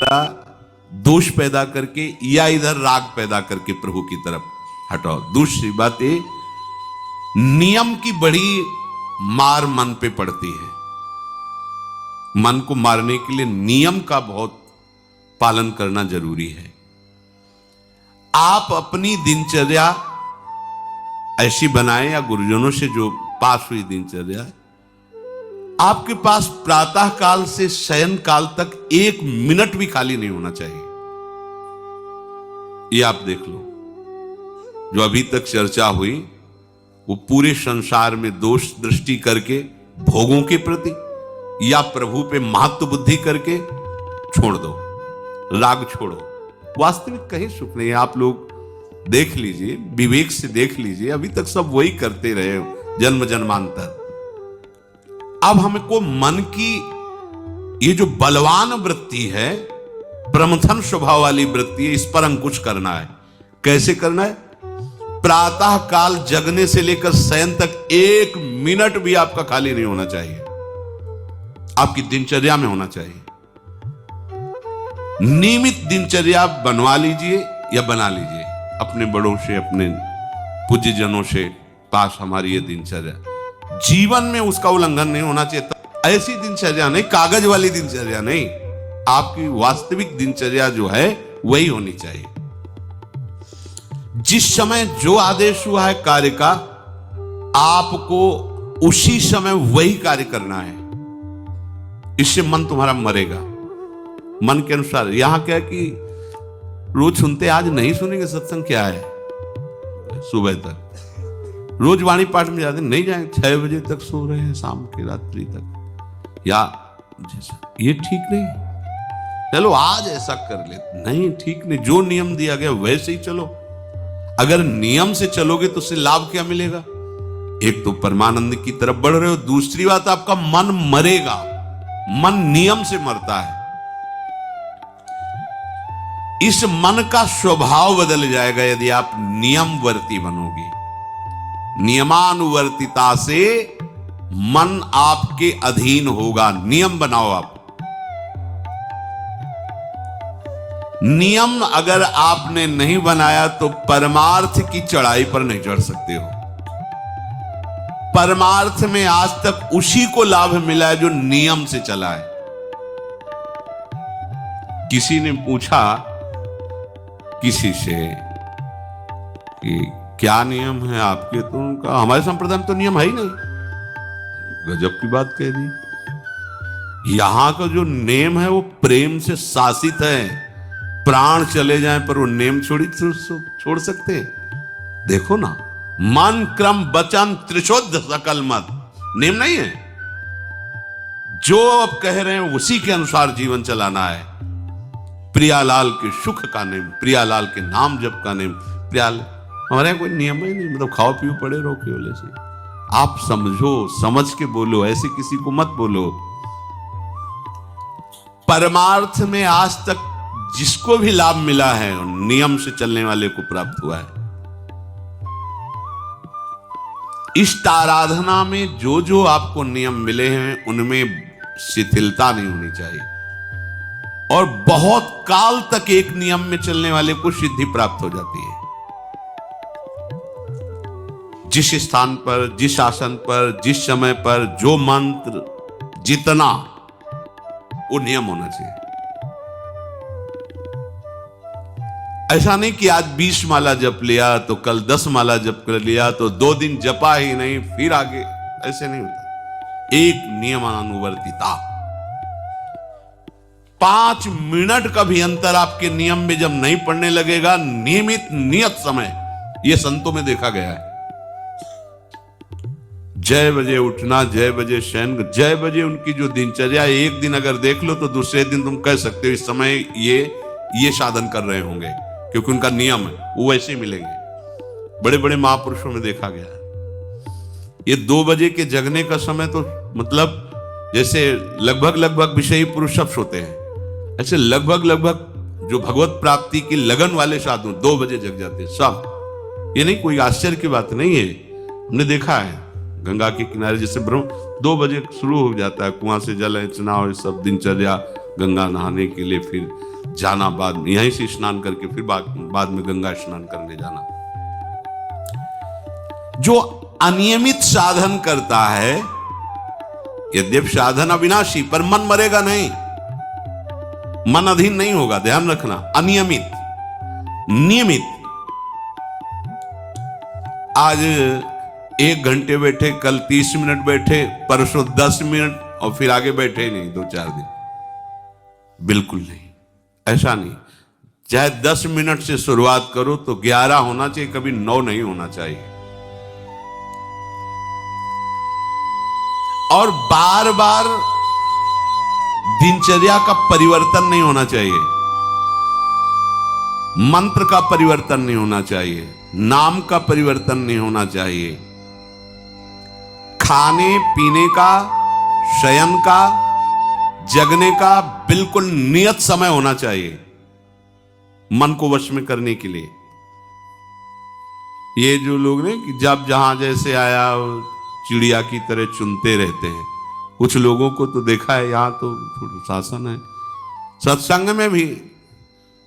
दोष पैदा करके या इधर राग पैदा करके प्रभु की तरफ हटाओ। दूसरी बात ये, नियम की बड़ी मार मन पे पड़ती है। मन को मारने के लिए नियम का बहुत पालन करना जरूरी है। आप अपनी दिनचर्या ऐसी बनाएं, या गुरुजनों से जो पास हुई दिनचर्या, आपके पास प्रातः काल से शयन काल तक 1 मिनट भी खाली नहीं होना चाहिए। ये आप देख लो, जो अभी तक चर्चा हुई वो पूरे संसार में दोष दृष्टि करके भोगों के प्रति या प्रभु पे महत्व बुद्धि करके छोड़ दो, राग छोड़ो। वास्तविक कहीं सुख नहीं है। आप लोग देख लीजिए, विवेक से देख लीजिए, अभी तक सब वही करते रहे जन्म जन्मांतर। अब हमको मन की ये जो बलवान वृत्ति है, प्रमथन स्वभाव वाली वृत्ति है, इस पर अंकुश करना है। कैसे करना है? प्रातः काल जगने से लेकर शयन तक 1 मिनट भी आपका खाली नहीं होना चाहिए, आपकी दिनचर्या में होना चाहिए। नियमित दिनचर्या बनवा लीजिए या बना लीजिए अपने बड़ों से, अपने पूज्य जनों से पास हमारी ये दिनचर्या, जीवन में उसका उल्लंघन नहीं होना चाहिए। ऐसी दिनचर्या नहीं, कागज वाली दिनचर्या नहीं, आपकी वास्तविक दिनचर्या जो है वही होनी चाहिए। जिस समय जो आदेश हुआ है कार्य का, आपको उसी समय वही कार्य करना है। इससे मन तुम्हारा मरेगा, मन के अनुसार। यहां क्या है कि रोज सुनते, आज नहीं सुनेंगे सत्संग, क्या है सुबह तक रोज वाणी पाठ में जाते, नहीं जाएंगे, 6 बजे तक सो रहे हैं, शाम की रात्रि तक, या ये ठीक नहीं। चलो आज ऐसा कर ले, नहीं ठीक नहीं, जो नियम दिया गया वैसे ही चलो। अगर नियम से चलोगे तो उससे लाभ क्या मिलेगा? एक तो परमानंद की तरफ बढ़ रहे हो, दूसरी बात आपका मन मरेगा। मन नियम से मरता है। इस मन का स्वभाव बदल जाएगा यदि आप नियमवर्ती बनोगे। नियमानुवर्तिता से मन आपके अधीन होगा। नियम बनाओ आप। नियम अगर आपने नहीं बनाया तो परमार्थ की चढ़ाई पर नहीं चढ़ सकते हो। परमार्थ में आज तक उसी को लाभ मिला है जो नियम से चला है। किसी ने पूछा किसी से कि क्या नियम है आपके, तो उनका हमारे संप्रदाय में तो नियम है ही नहीं। गजब की बात कह दी। यहां का जो नेम है वो प्रेम से शासित है। प्राण चले जाएं पर वो नेम छोड़ सकते हैं? देखो ना, मन क्रम वचन त्रिशुद्ध सकल मत, नेम नहीं है। जो अब कह रहे हैं उसी के अनुसार जीवन चलाना है। प्रियालाल के सुख का नेम, प्रियालाल के नाम जप का नेम। प्रियालाल हमारे यहाँ कोई नियम ही नहीं, मतलब खाओ पियो पड़े रहो केवल से। आप समझो, समझ के बोलो, ऐसे किसी को मत बोलो। परमार्थ में आज तक जिसको भी लाभ मिला है नियम से चलने वाले को प्राप्त हुआ है। इष्ट आराधना में जो जो आपको नियम मिले हैं उनमें शिथिलता नहीं होनी चाहिए, और बहुत काल तक एक नियम में चलने वाले को सिद्धि प्राप्त हो जाती है। जिस स्थान पर, जिस आसन पर, जिस समय पर जो मंत्र जितना, वो नियम होना चाहिए। ऐसा नहीं कि आज 20 माला जप लिया तो कल 10 माला जप कर लिया तो 2 दिन जपा ही नहीं फिर आगे, ऐसे नहीं होता। एक नियमानुवर्तिता। 5 मिनट का भी अंतर आपके नियम में जब नहीं पड़ने लगेगा, नियमित नियत समय, यह संतों में देखा गया है। 6 बजे उठना, 6 बजे शयन, 6 बजे उनकी जो दिनचर्या, एक दिन अगर देख लो तो दूसरे दिन तुम कह सकते हो इस समय ये साधन कर रहे होंगे, क्योंकि उनका नियम है, वो वैसे ही मिलेंगे। बड़े बड़े महापुरुषों में देखा गया है। ये 2 बजे के जगने का समय तो मतलब जैसे लगभग विषयी पुरुष सब सोते हैं, ऐसे लगभग जो भगवत प्राप्ति की लगन वाले साधु 2 बजे जग जाते हैं सब। ये नहीं कोई आश्चर्य की बात नहीं है, हमने देखा है। गंगा के किनारे जैसे ब्रह्म 2 बजे शुरू हो जाता है, कुआं से जल चुनाव, सब दिनचर्या, गंगा नहाने के लिए फिर जाना, बाद में यहीं से स्नान करके फिर बाद में गंगा स्नान करने जाना। जो अनियमित साधन करता है, यद्यप साधन अविनाशी, पर मन मरेगा नहीं, मन अधीन नहीं होगा, ध्यान रखना। अनियमित, नियमित, आज 1 घंटे बैठे, कल 30 मिनट बैठे, परसों 10 मिनट, और फिर आगे बैठे ही नहीं 2-4 दिन, बिल्कुल नहीं, ऐसा नहीं। चाहे 10 मिनट से शुरुआत करो तो 11 होना चाहिए, कभी 9 नहीं होना चाहिए। और बार बार दिनचर्या का परिवर्तन नहीं होना चाहिए, मंत्र का परिवर्तन नहीं होना चाहिए, नाम का परिवर्तन नहीं होना चाहिए। खाने पीने का, शयन का, जगने का बिल्कुल नियत समय होना चाहिए मन को वश में करने के लिए। ये जो लोग ने कि जब जहां जैसे आया चिड़िया की तरह चुनते रहते हैं, कुछ लोगों को तो देखा है, यहां तो शासन है, सत्संग में भी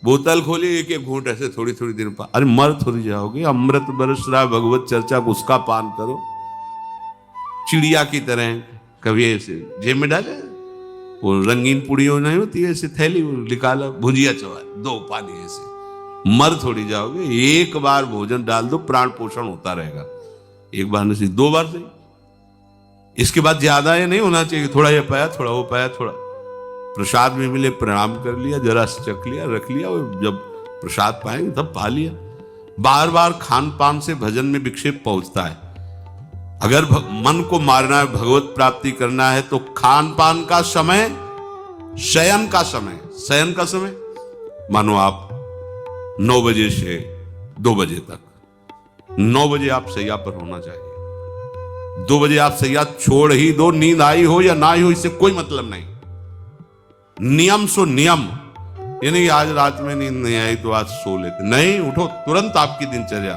बोतल खोली, एक एक घूंट ऐसे थोड़ी थोड़ी देर पर, अरे मर थोड़ी जाओगे, अमृत बरस रहा है, भगवत चर्चा, उसका पान करो। चिड़िया की तरह कभी ऐसे जेब में डाले, वो रंगीन पुड़ियों नहीं होती ऐसे थैली निकाला, भुजिया चवा, 2 पानी, ऐसे मर थोड़ी जाओगे। एक बार भोजन डाल दो, प्राण पोषण होता रहेगा, एक बार नहीं 2 बार से। इसके बाद ज्यादा ये नहीं होना चाहिए, थोड़ा ये पाया, थोड़ा वो पाया, थोड़ा प्रसाद में मिले प्रणाम कर लिया, जरा चख लिया, रख लिया, और जब प्रसाद पाएंगे तब पा लिया। बार बार खान पान से भजन में विक्षेप पहुंचता है। अगर मन को मारना है, भगवत प्राप्ति करना है, तो खान पान का समय, शयन का समय, शयन का समय मानो आप 9 बजे से 2 बजे तक, 9 बजे आप सैया पर होना चाहिए। 2 बजे आप सैया छोड़ ही दो, नींद आई हो या ना आई हो, इससे कोई मतलब नहीं। नियम सो नियम, ये नहीं आज रात में नींद नहीं आई तो आज सो लेते, नहीं, उठो तुरंत। आपकी दिनचर्या,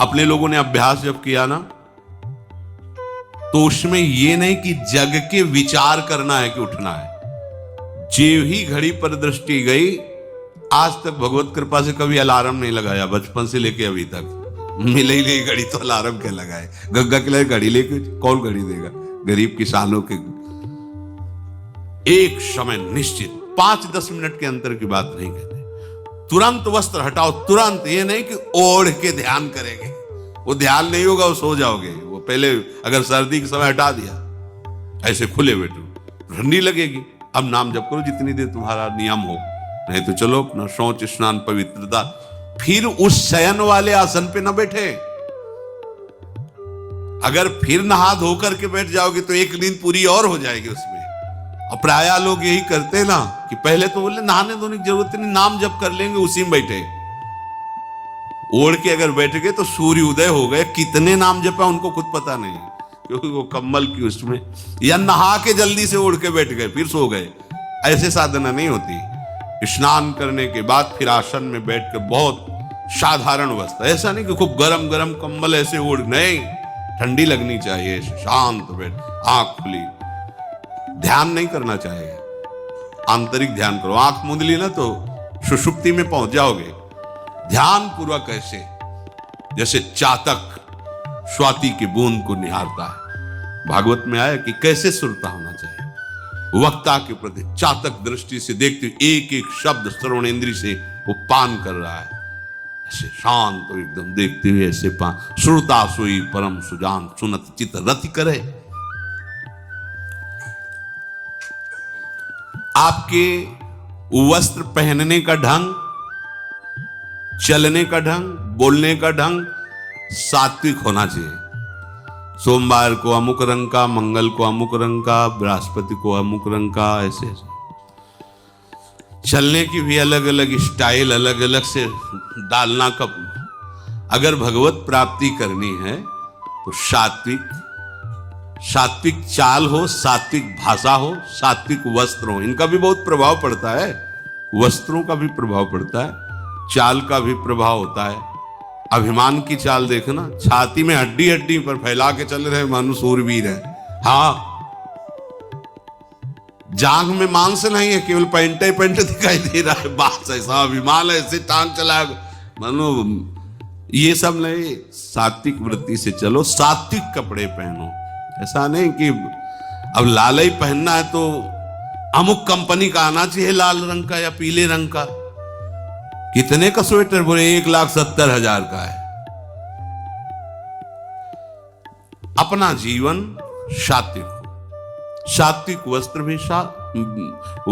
अपने लोगों ने अभ्यास जब किया ना, तो उसमें ये नहीं कि जग के विचार करना है कि उठना है। जो ही घड़ी पर दृष्टि गई, आज तक भगवत कृपा से कभी अलार्म नहीं लगाया, बचपन से लेके अभी तक। मिले ही नहीं घड़ी तो अलार्म क्या लगाए, गंगा के लिए घड़ी लेके कौन घड़ी देगा, गरीब किसानों के। एक समय निश्चित 5-10 मिनट के अंतर की बात नहीं कहते, तुरंत वस्त्र हटाओ, तुरंत। ये नहीं कि ओढ़ के ध्यान करेंगे, वो ध्यान नहीं होगा, वो सो जाओगे। वो पहले अगर सर्दी के समय हटा दिया, ऐसे खुले बैठो, ठंडी लगेगी। अब नाम जप करो जितनी देर तुम्हारा नियम हो, नहीं तो चलो अपना शौच स्नान पवित्रता। फिर उस शयन वाले आसन पे न बैठे। अगर फिर नहा धो करके बैठ जाओगे तो एक नींद पूरी और हो जाएगी उसमें। और प्राय लोग यही करते ना कि पहले तो बोले नहाने धोने की जरूरत नहीं, नाम जप कर लेंगे, उसी में बैठे। ओढ़ के अगर बैठ गए तो सूर्य उदय हो गए, कितने नाम जपा उनको खुद पता नहीं, क्योंकि वो कम्बल की उसमें, या नहा के जल्दी से ओढ़ के बैठ गए फिर सो गए। ऐसे साधना नहीं होती। स्नान करने के बाद फिर आसन में बैठ कर बहुत साधारण अवस्था, ऐसा नहीं कि खूब गरम गरम कंबल ऐसे ओढ़, नहीं, ठंडी लगनी चाहिए, शांत बैठ, आंख खुली। ध्यान नहीं करना चाहिए, आंतरिक ध्यान करो। आंख मूंद ली ना तो सुषुप्ति में पहुंच जाओगे। ध्यान पूर्वक ऐसे, जैसे चातक स्वाति की बूंद को निहारता है। भागवत में आया कि कैसे सुरता होना चाहिए, वक्ता के प्रति चातक दृष्टि से देखते हुए एक एक शब्द श्रवण इंद्री से वो पान कर रहा है, ऐसे शांत तो एकदम देखते हुए ऐसे पान। श्रुता सोई परम सुजान, सुनत चित रति करे। आपके वस्त्र पहनने का ढंग, चलने का ढंग, बोलने का ढंग सात्विक होना चाहिए। सोमवार को अमुक रंग का, मंगल को अमुक रंग का, बृहस्पति को अमुक रंग का, ऐसे ऐसे। चलने की भी अलग अलग स्टाइल, अलग अलग से डालना का। अगर भगवत प्राप्ति करनी है तो सात्विक चाल हो, सात्विक भाषा हो, सात्विक वस्त्र हो। इनका भी बहुत प्रभाव पड़ता है, वस्त्रों का भी प्रभाव पड़ता है, चाल का भी प्रभाव होता है। अभिमान की चाल देखना, छाती में हड्डी हड्डी पर फैला के चल रहे मानो सूरवीर है। हाँ, जांघ में मांस नहीं है, केवल पैंटे पैंटे दिखाई दे रहा है, बास ऐसा विमान ऐसे टांग चला, मानो ये सब नहीं। सात्विक वृत्ति से चलो, सात्विक कपड़े पहनो। ऐसा नहीं कि अब लाल ही पहनना है तो अमुक कंपनी का आना चाहिए, लाल रंग का या पीले रंग का। कितने का स्वेटर? बोले 1,70,000 का है। अपना जीवन सात्विक हो, सात्विक वस्त्र भी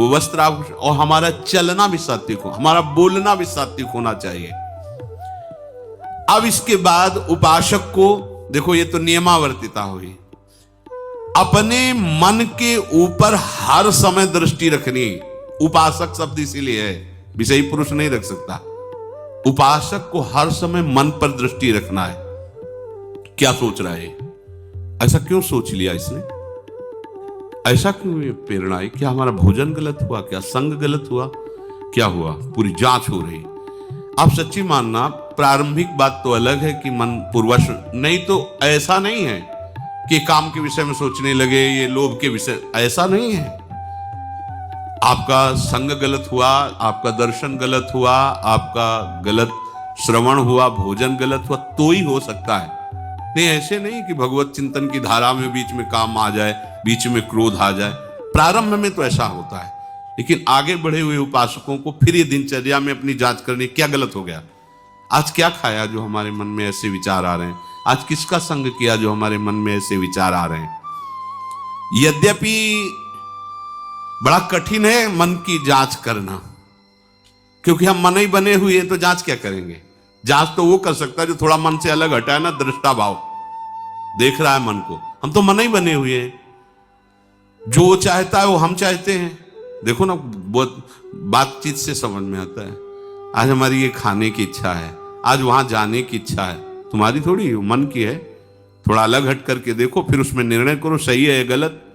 वस्त्र, और हमारा चलना भी सात्विक हो, हमारा बोलना भी सात्विक होना चाहिए। अब इसके बाद उपासक को देखो, ये तो नियमावर्तिता हुई। अपने मन के ऊपर हर समय दृष्टि रखनी। उपासक शब्द इसीलिए है, विषयी पुरुष नहीं रख सकता। उपासक को हर समय मन पर दृष्टि रखना है। क्या सोच रहा है, ऐसा क्यों सोच लिया इसने, ऐसा क्यों प्रेरणा आई? क्या हमारा भोजन गलत हुआ, क्या संग गलत हुआ, क्या हुआ? पूरी जांच हो रही। आप सच्ची मानना, प्रारंभिक बात तो अलग है कि मन पूर्वश, नहीं तो ऐसा नहीं है कि काम के विषय में सोचने लगे, ये लोभ के विषय, ऐसा नहीं है। आपका संग गलत हुआ, आपका दर्शन गलत हुआ, आपका गलत श्रवण हुआ, भोजन गलत हुआ, तो ही हो सकता है। नहीं, ऐसे नहीं कि भगवत चिंतन की धारा में बीच में काम आ जाए, बीच में क्रोध आ जाए। प्रारंभ में तो ऐसा होता है, लेकिन आगे बढ़े हुए उपासकों को फिर ये दिनचर्या में अपनी जांच करनी, क्या गलत हो गया, आज क्या खाया जो हमारे मन में ऐसे विचार आ रहे हैं, आज किसका संग किया जो हमारे मन में ऐसे विचार आ रहे हैं। यद्यपि बड़ा कठिन है मन की जांच करना, क्योंकि हम मन ही बने हुए हैं, तो जांच क्या करेंगे? जांच तो वो कर सकता है जो थोड़ा मन से अलग हटा है ना, दृष्टा भाव देख रहा है मन को। हम तो मन ही बने हुए हैं, जो वो चाहता है वो हम चाहते हैं। देखो ना, बहुत बातचीत से समझ में आता है। आज हमारी ये खाने की इच्छा है, आज वहां जाने की इच्छा है, तुम्हारी थोड़ी, मन की है। थोड़ा अलग हट करके देखो, फिर उसमें निर्णय करो, सही है या गलत।